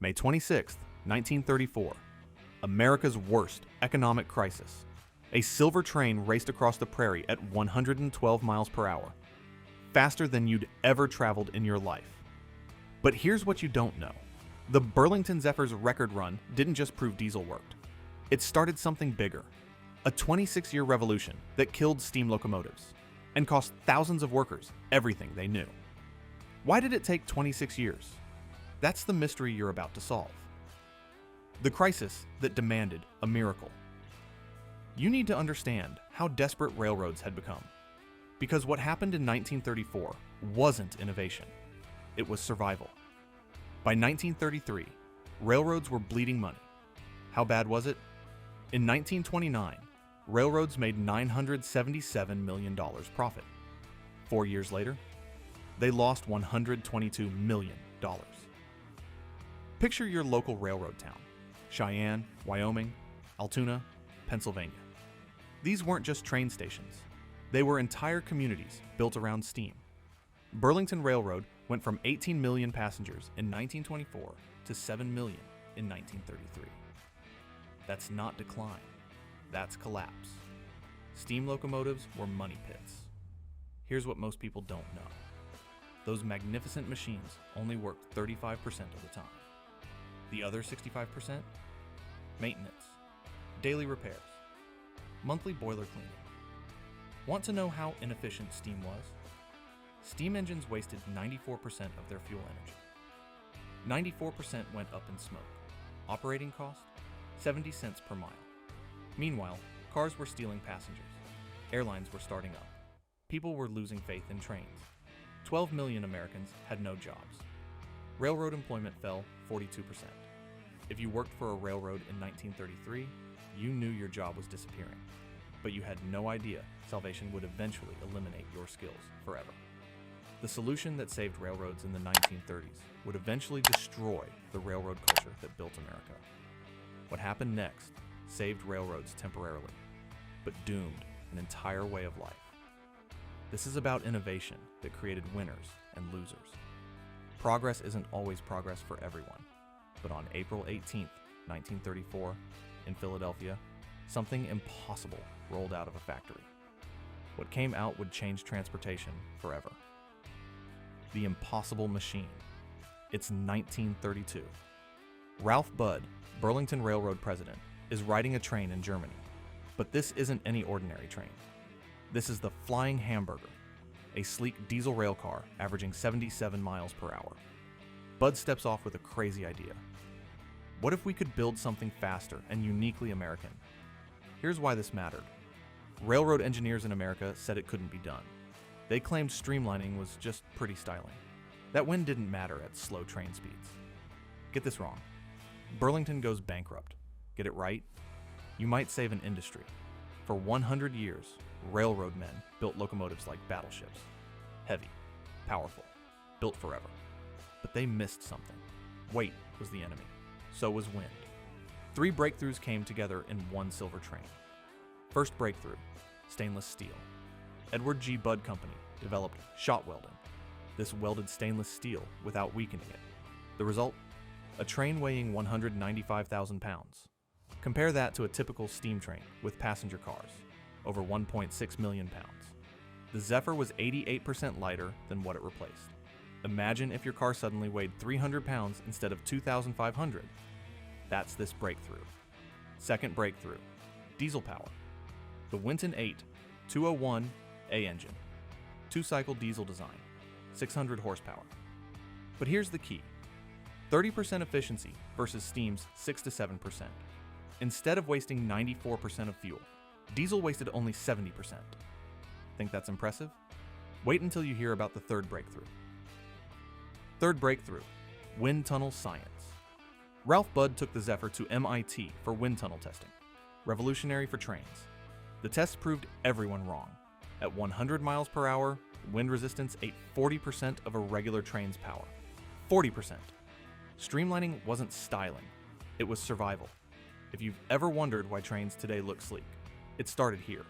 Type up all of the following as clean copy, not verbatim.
May 26, 1934. America's worst economic crisis. A silver train raced across the prairie at 112 miles per hour, faster than you'd ever traveled in your life. But here's what you don't know. The Burlington Zephyr's record run didn't just prove diesel worked. It started something bigger. A 26-year revolution that killed steam locomotives and cost thousands of workers everything they knew. Why did it take 26 years? That's the mystery you're about to solve. The crisis that demanded a miracle. You need to understand how desperate railroads had become. Because what happened in 1934 wasn't innovation. It was survival. By 1933, railroads were bleeding money. How bad was it? In 1929, railroads made $977 million profit. 4 years later, they lost $122 million. Picture your local railroad town: Cheyenne, Wyoming, Altoona, Pennsylvania. These weren't just train stations. They were entire communities built around steam. Burlington Railroad went from 18 million passengers in 1924 to 7 million in 1933. That's not decline. That's collapse. Steam locomotives were money pits. Here's what most people don't know. Those magnificent machines only worked 35% of the time. The other 65%? Maintenance, daily repairs, monthly boiler cleaning. Want to know how inefficient steam was? Steam engines wasted 94% of their fuel energy. 94% went up in smoke. Operating cost? 70 cents per mile. Meanwhile, cars were stealing passengers. Airlines were starting up. People were losing faith in trains. 12 million Americans had no jobs. Railroad employment fell 42%. If you worked for a railroad in 1933, you knew your job was disappearing. But you had no idea salvation would eventually eliminate your skills forever. The solution that saved railroads in the 1930s would eventually destroy the railroad culture that built America. What happened next saved railroads temporarily, but doomed an entire way of life. This is about innovation that created winners and losers. Progress isn't always progress for everyone, but on April 18, 1934, in Philadelphia, something impossible rolled out of a factory. What came out would change transportation forever. The impossible machine. It's 1932. Ralph Budd, Burlington Railroad president, is riding a train in Germany. But this isn't any ordinary train. This is the Flying Hamburger, a sleek diesel rail car averaging 77 miles per hour. Budd steps off with a crazy idea. What if we could build something faster and uniquely American? Here's why this mattered. Railroad engineers in America said it couldn't be done. They claimed streamlining was just pretty styling. That win didn't matter at slow train speeds. Get this wrong. Burlington goes bankrupt. Get it right? You might save an industry. For 100 years, railroad men built locomotives like battleships. Heavy, powerful, built forever. But they missed something. Weight was the enemy. So was wind. 3 breakthroughs came together in one silver train. First breakthrough, stainless steel. Edward G. Budd Company developed shot welding. This welded stainless steel without weakening it. The result? A train weighing 195,000 pounds. Compare that to a typical steam train with passenger cars, over 1.6 million pounds. The Zephyr was 88% lighter than what it replaced. Imagine if your car suddenly weighed 300 pounds instead of 2,500. That's this breakthrough. Second breakthrough, diesel power. The Winton 8 201A engine, 2-cycle diesel design, 600 horsepower. But here's the key. 30% efficiency versus steam's 6 to 7%. Instead of wasting 94% of fuel, diesel wasted only 70%. Think that's impressive? Wait until you hear about the third breakthrough. Third breakthrough, wind tunnel science. Ralph Budd took the Zephyr to MIT for wind tunnel testing. Revolutionary for trains. The tests proved everyone wrong. At 100 miles per hour, wind resistance ate 40% of a regular train's power. 40%. Streamlining wasn't styling, it was survival. If you've ever wondered why trains today look sleek, it started here.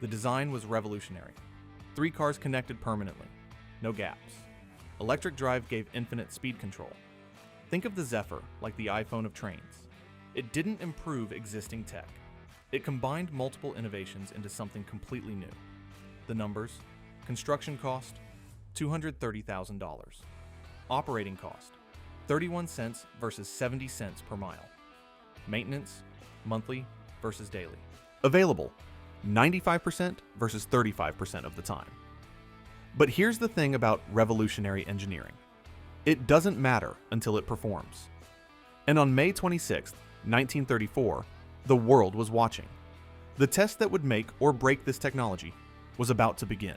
The design was revolutionary. 3 cars connected permanently, no gaps. Electric drive gave infinite speed control. Think of the Zephyr like the iPhone of trains. It didn't improve existing tech. It combined multiple innovations into something completely new. The numbers: construction cost, $230,000. Operating cost, 31 cents versus 70 cents per mile. Maintenance, monthly versus daily. Available, 95% versus 35% of the time. But here's the thing about revolutionary engineering. It doesn't matter until it performs. And on May 26, 1934, the world was watching. The test that would make or break this technology was about to begin.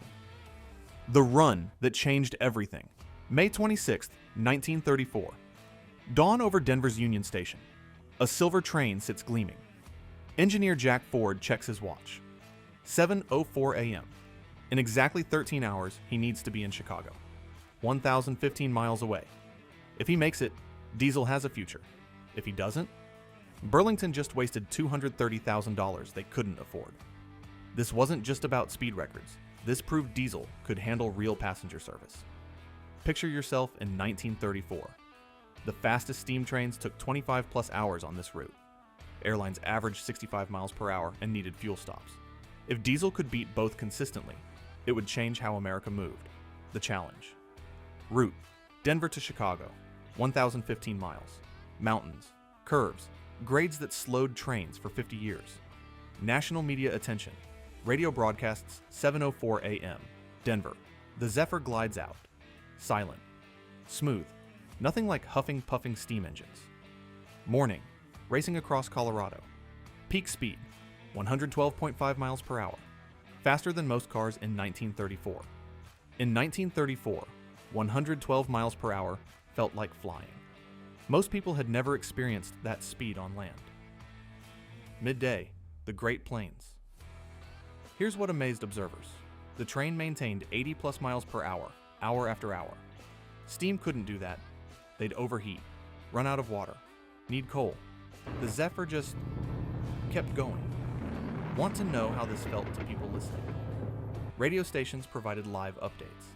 The run that changed everything. May 26, 1934. Dawn over Denver's Union Station. A silver train sits gleaming. Engineer Jack Ford checks his watch. 7:04 a.m. In exactly 13 hours, he needs to be in Chicago, 1,015 miles away. If he makes it, diesel has a future. If he doesn't, Burlington just wasted $230,000 they couldn't afford. This wasn't just about speed records. This proved diesel could handle real passenger service. Picture yourself in 1934. The fastest steam trains took 25 plus hours on this route. Airlines averaged 65 miles per hour and needed fuel stops. If diesel could beat both consistently, it would change how America moved. The challenge. Route: Denver to Chicago, 1,015 miles. Mountains, curves, grades that slowed trains for 50 years. National media attention. Radio broadcasts 7:04 a.m. Denver. The Zephyr glides out. Silent. Smooth. Nothing like huffing, puffing steam engines. Morning. Racing across Colorado. Peak speed. 112.5 miles per hour. Faster than most cars in 1934. In 1934, 112 miles per hour felt like flying. Most people had never experienced that speed on land. Midday. The Great Plains. Here's what amazed observers. The train maintained 80 plus miles per hour, hour after hour. Steam couldn't do that. They'd overheat, run out of water, need coal. The Zephyr just kept going. Want to know how this felt to people listening? Radio stations provided live updates.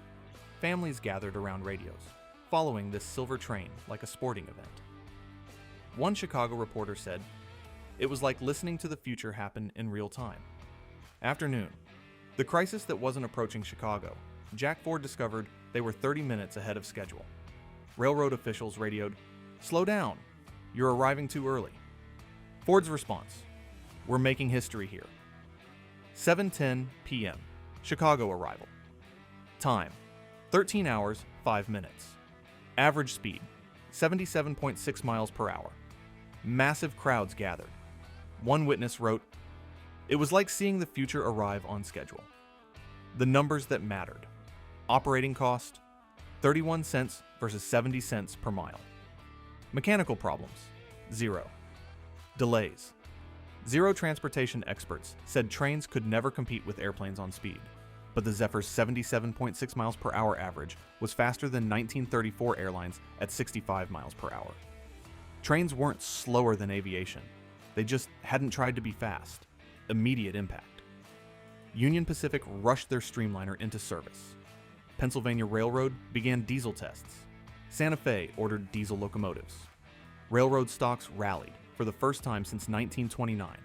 Families gathered around radios, following this silver train like a sporting event. One Chicago reporter said, "It was like listening to the future happen in real time." Afternoon. The crisis that wasn't approaching Chicago. Jack Ford discovered they were 30 minutes ahead of schedule. Railroad officials radioed, "Slow down, you're arriving too early." Ford's response, "We're making history here." 7:10 p.m. Chicago arrival. Time, 13 hours, 5 minutes. Average speed, 77.6 miles per hour. Massive crowds gathered. One witness wrote, "It was like seeing the future arrive on schedule." The numbers that mattered. Operating cost, 31 cents versus 70 cents per mile. Mechanical problems, 0. Delays. Zero transportation experts said trains could never compete with airplanes on speed, but the Zephyr's 77.6 miles per hour average was faster than 1934 airlines at 65 miles per hour. Trains weren't slower than aviation. They just hadn't tried to be fast. Immediate impact. Union Pacific rushed their streamliner into service. Pennsylvania Railroad began diesel tests. Santa Fe ordered diesel locomotives. Railroad stocks rallied for the first time since 1929.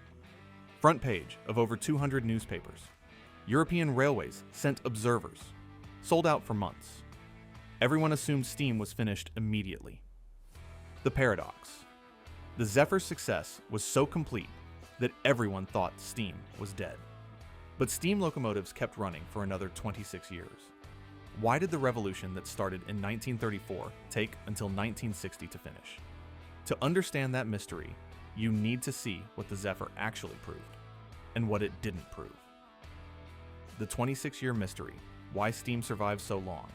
Front page of over 200 newspapers. European railways sent observers. Sold out for months. Everyone assumed steam was finished immediately. The paradox. The Zephyr's success was so complete that everyone thought steam was dead. But steam locomotives kept running for another 26 years. Why did the revolution that started in 1934 take until 1960 to finish? To understand that mystery, you need to see what the Zephyr actually proved, and what it didn't prove. The 26-year mystery, why steam survived so long.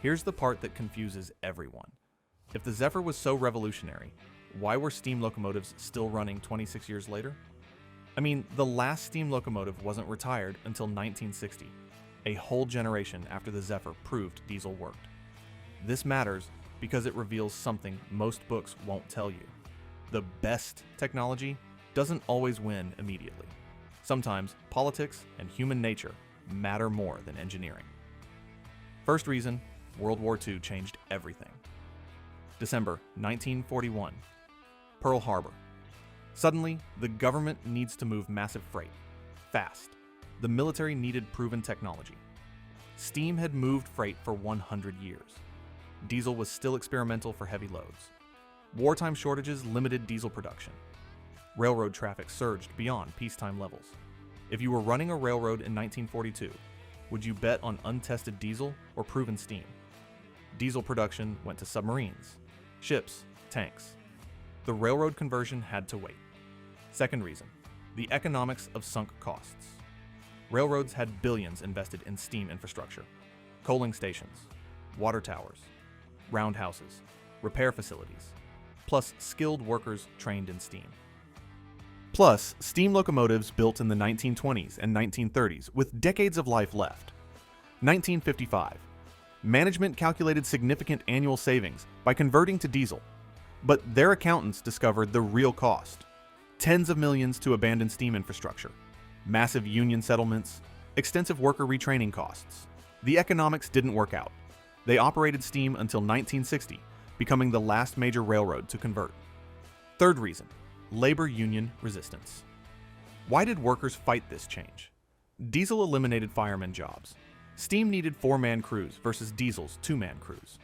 Here's the part that confuses everyone. If the Zephyr was so revolutionary, why were steam locomotives still running 26 years later? I mean, the last steam locomotive wasn't retired until 1960, a whole generation after the Zephyr proved diesel worked. This matters because it reveals something most books won't tell you. The best technology doesn't always win immediately. Sometimes politics and human nature matter more than engineering. First reason, World War II changed everything. December 1941. Pearl Harbor. Suddenly, the government needs to move massive freight. Fast. The military needed proven technology. Steam had moved freight for 100 years. Diesel was still experimental for heavy loads. Wartime shortages limited diesel production. Railroad traffic surged beyond peacetime levels. If you were running a railroad in 1942, would you bet on untested diesel or proven steam? Diesel production went to submarines, ships, tanks. The railroad conversion had to wait. Second reason, the economics of sunk costs. Railroads had billions invested in steam infrastructure, coaling stations, water towers, roundhouses, repair facilities, plus skilled workers trained in steam. Plus, steam locomotives built in the 1920s and 1930s with decades of life left. 1955. Management calculated significant annual savings by converting to diesel, but their accountants discovered the real cost. Tens of millions to abandon steam infrastructure, massive union settlements, extensive worker retraining costs. The economics didn't work out. They operated steam until 1960, becoming the last major railroad to convert. Third reason, labor union resistance. Why did workers fight this change? Diesel eliminated firemen jobs. Steam needed 4-man crews versus diesel's 2-man crews.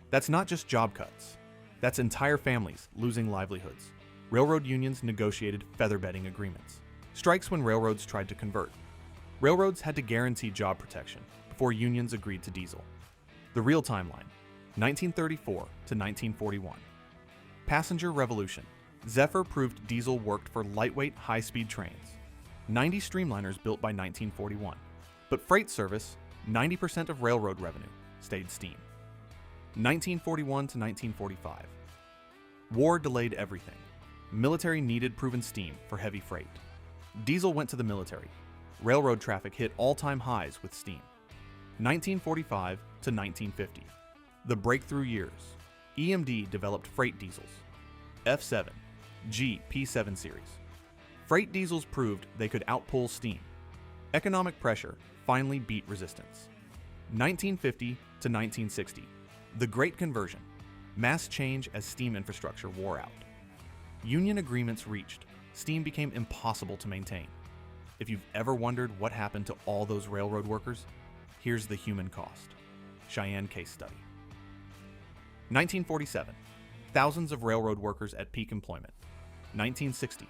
That's not just job cuts. That's entire families losing livelihoods. Railroad unions negotiated feather-bedding agreements. Strikes when railroads tried to convert. Railroads had to guarantee job protection before unions agreed to diesel. The real timeline, 1934 to 1941. Passenger revolution. Zephyr proved diesel worked for lightweight, high-speed trains. 90 streamliners built by 1941. But freight service, 90% of railroad revenue, stayed steam. 1941 to 1945. War delayed everything. Military needed proven steam for heavy freight. Diesel went to the military. Railroad traffic hit all-time highs with steam. 1945 to 1950. The breakthrough years. EMD developed freight diesels. F7, G P7 series. Freight diesels proved they could outpull steam. Economic pressure finally beat resistance. 1950 to 1960. The Great Conversion. Mass change as steam infrastructure wore out. Union agreements reached. Steam became impossible to maintain. If you've ever wondered what happened to all those railroad workers, here's the human cost. Cheyenne case study. 1947. Thousands of railroad workers at peak employment. 1960.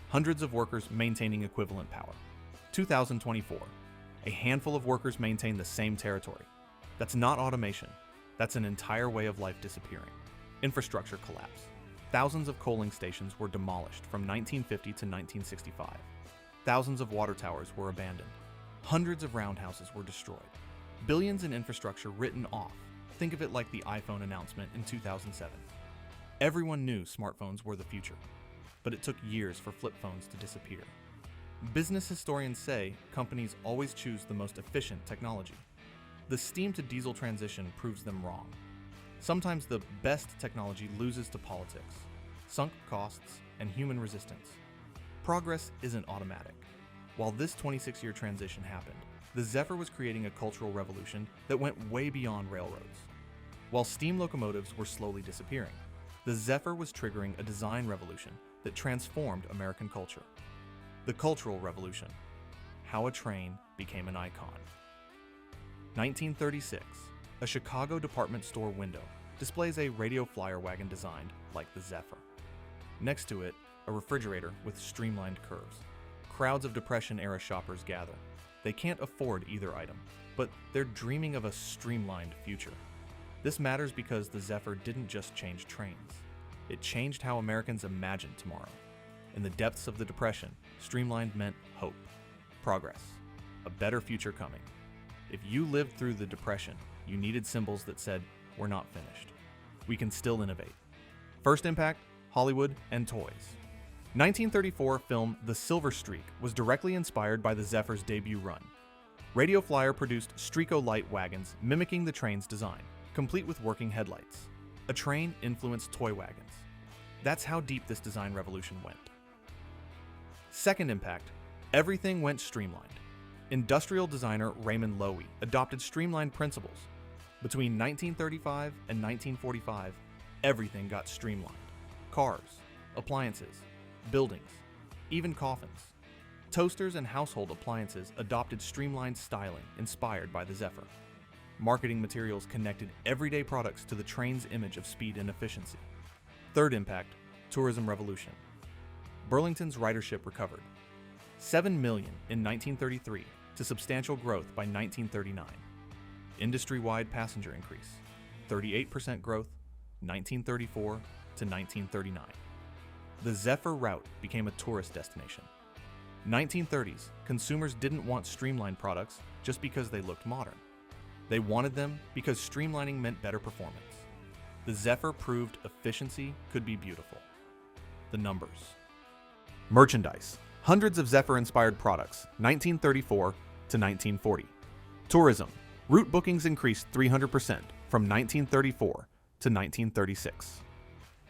Hundreds of workers maintaining equivalent power. 2024. A handful of workers maintain the same territory. That's not automation. That's an entire way of life disappearing. Infrastructure collapse. Thousands of coaling stations were demolished from 1950 to 1965. Thousands of water towers were abandoned. Hundreds of roundhouses were destroyed. Billions in infrastructure written off. Think of it like the iPhone announcement in 2007. Everyone knew smartphones were the future, but it took years for flip phones to disappear. Business historians say companies always choose the most efficient technology. The steam to diesel transition proves them wrong. Sometimes the best technology loses to politics, sunk costs, and human resistance. Progress isn't automatic. While this 26-year transition happened, the Zephyr was creating a cultural revolution that went way beyond railroads. While steam locomotives were slowly disappearing, the Zephyr was triggering a design revolution that transformed American culture. The Cultural Revolution. How a train became an icon. 1936. A Chicago department store window displays a radio flyer wagon designed like the Zephyr. Next to it, a refrigerator with streamlined curves. Crowds of Depression-era shoppers gather. They can't afford either item, but they're dreaming of a streamlined future. This matters because the Zephyr didn't just change trains. It changed how Americans imagined tomorrow. In the depths of the Depression, streamlined meant hope, progress, a better future coming. If you lived through the Depression, you needed symbols that said, "We're not finished. We can still innovate." First impact, Hollywood and toys. 1934 film The Silver Streak was directly inspired by the Zephyr's debut run. Radio Flyer produced Streako Light wagons mimicking the train's design, complete with working headlights. A train influenced toy wagons. That's how deep this design revolution went. Second impact, everything went streamlined. Industrial designer Raymond Loewy adopted streamlined principles. Between 1935 and 1945, Everything got streamlined. Cars, appliances, buildings, even coffins. Toasters and household appliances adopted streamlined styling inspired by the Zephyr. Marketing materials connected everyday products to the train's image of speed and efficiency. Third impact, tourism revolution. Burlington's ridership recovered. 7 million in 1933 to substantial growth by 1939. Industry-wide passenger increase. 38% growth, 1934 to 1939. The Zephyr route became a tourist destination. 1930s, consumers didn't want streamlined products just because they looked modern. They wanted them because streamlining meant better performance. The Zephyr proved efficiency could be beautiful. The numbers. Merchandise. Hundreds of Zephyr-inspired products, 1934 to 1940. Tourism. Route bookings increased 300% from 1934 to 1936.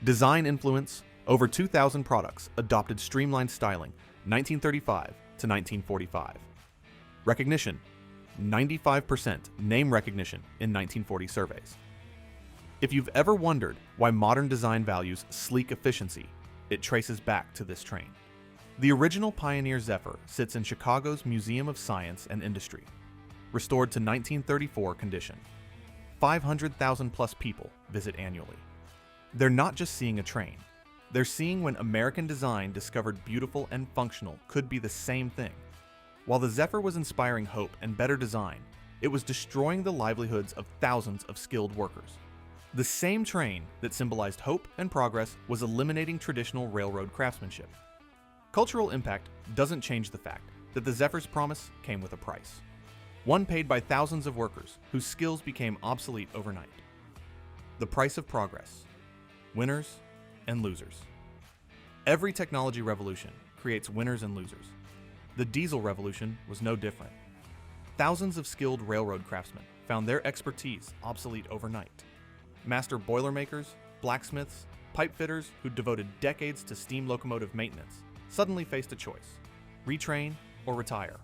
Design influence. Over 2,000 products adopted streamlined styling, 1935 to 1945. Recognition. 95% name recognition in 1940 surveys. If you've ever wondered why modern design values sleek efficiency, it traces back to this train. The original Pioneer Zephyr sits in Chicago's Museum of Science and Industry, restored to 1934 condition. 500,000 plus people visit annually. They're not just seeing a train, they're seeing when American design discovered beautiful and functional could be the same thing. While the Zephyr was inspiring hope and better design, it was destroying the livelihoods of thousands of skilled workers. The same train that symbolized hope and progress was eliminating traditional railroad craftsmanship. Cultural impact doesn't change the fact that the Zephyr's promise came with a price. One paid by thousands of workers whose skills became obsolete overnight. The price of progress. Winners and losers. Every technology revolution creates winners and losers. The diesel revolution was no different. Thousands of skilled railroad craftsmen found their expertise obsolete overnight. Master boilermakers, blacksmiths, pipe fitters who devoted decades to steam locomotive maintenance suddenly faced a choice: retrain or retire.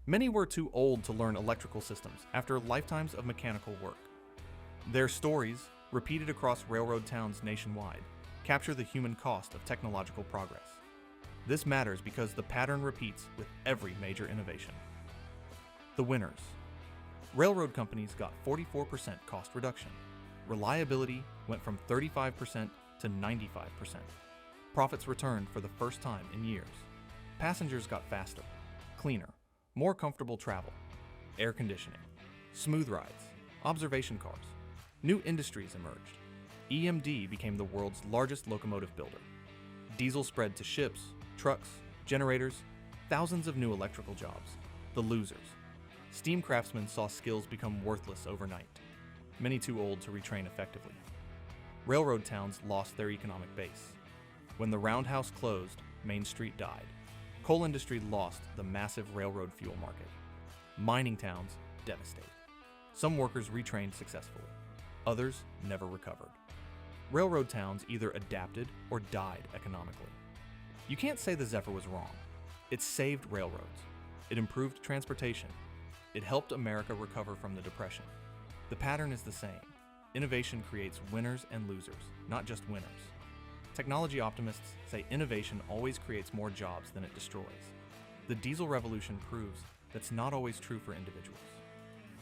Many were too old to learn electrical systems after lifetimes of mechanical work. Their stories, repeated across railroad towns nationwide, capture the human cost of technological progress. This matters because the pattern repeats with every major innovation. The winners. Railroad companies got 44% cost reduction. Reliability went from 35% to 95%. Profits returned for the first time in years. Passengers got faster, cleaner, more comfortable travel, air conditioning, smooth rides, observation cars. New industries emerged. EMD became the world's largest locomotive builder. Diesel spread to ships, trucks, generators, thousands of new electrical jobs. The losers. Steam craftsmen saw skills become worthless overnight, many too old to retrain effectively. Railroad towns lost their economic base. When the roundhouse closed, Main Street died. Coal industry lost the massive railroad fuel market. Mining towns devastated. Some workers retrained successfully. Others never recovered. Railroad towns either adapted or died economically. You can't say the Zephyr was wrong. It saved railroads. It improved transportation. It helped America recover from the Depression. The pattern is the same. Innovation creates winners and losers, not just winners. Technology optimists say innovation always creates more jobs than it destroys. The diesel revolution proves that's not always true for individuals.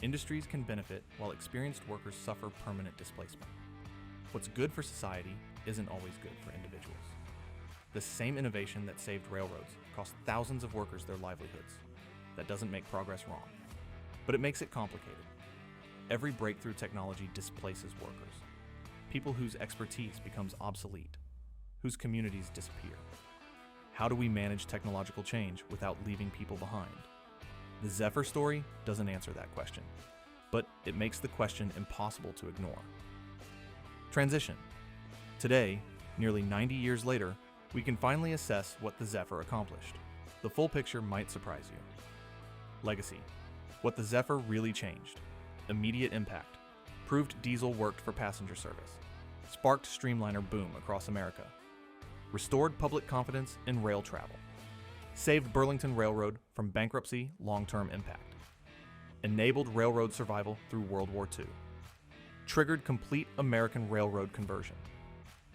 Industries can benefit while experienced workers suffer permanent displacement. What's good for society isn't always good for individuals. The same innovation that saved railroads cost thousands of workers their livelihoods. That doesn't make progress wrong, but it makes it complicated. Every breakthrough technology displaces workers, people whose expertise becomes obsolete, whose communities disappear. How do we manage technological change without leaving people behind? The Zephyr story doesn't answer that question, but it makes the question impossible to ignore. Transition. Today, nearly 90 years later, we can finally assess what the Zephyr accomplished. The full picture might surprise you. Legacy. What the Zephyr really changed. Immediate impact. Proved diesel worked for passenger service. Sparked streamliner boom across America. Restored public confidence in rail travel. Saved Burlington Railroad from bankruptcy, long-term impact. Enabled railroad survival through World War II. triggered complete American railroad conversion,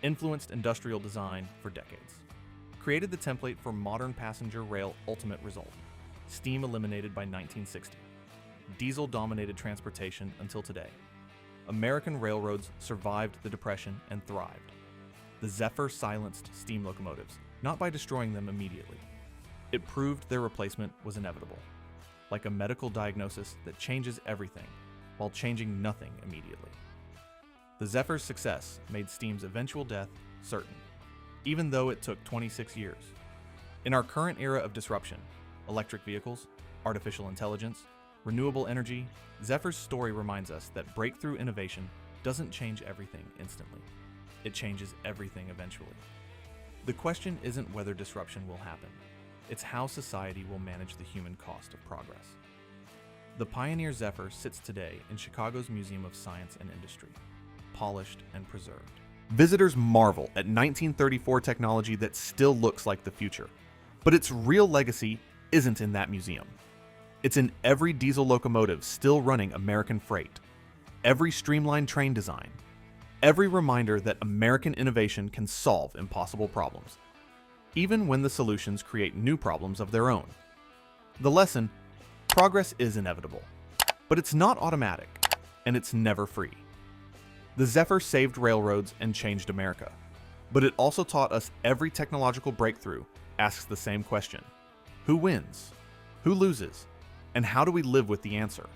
influenced industrial design for decades, created the template for modern passenger rail ultimate result, steam eliminated by 1960, diesel-dominated transportation until today. American railroads survived the Depression and thrived. The Zephyr silenced steam locomotives, not by destroying them immediately. It proved their replacement was inevitable, like a medical diagnosis that changes everything while changing nothing immediately. The Zephyr's success made steam's eventual death certain, even though it took 26 years. In our current era of disruption, electric vehicles, artificial intelligence, renewable energy, Zephyr's story reminds us that breakthrough innovation doesn't change everything instantly. It changes everything eventually. The question isn't whether disruption will happen. It's how society will manage the human cost of progress. The Pioneer Zephyr sits today in Chicago's Museum of Science and Industry, polished and preserved. Visitors marvel at 1934 technology that still looks like the future. But its real legacy isn't in that museum. It's in every diesel locomotive still running American freight, every streamlined train design, every reminder that American innovation can solve impossible problems, even when the solutions create new problems of their own. The lesson: progress is inevitable, but it's not automatic, and it's never free. The Zephyr saved railroads and changed America, but it also taught us every technological breakthrough asks the same question: who wins? Who loses? And how do we live with the answer?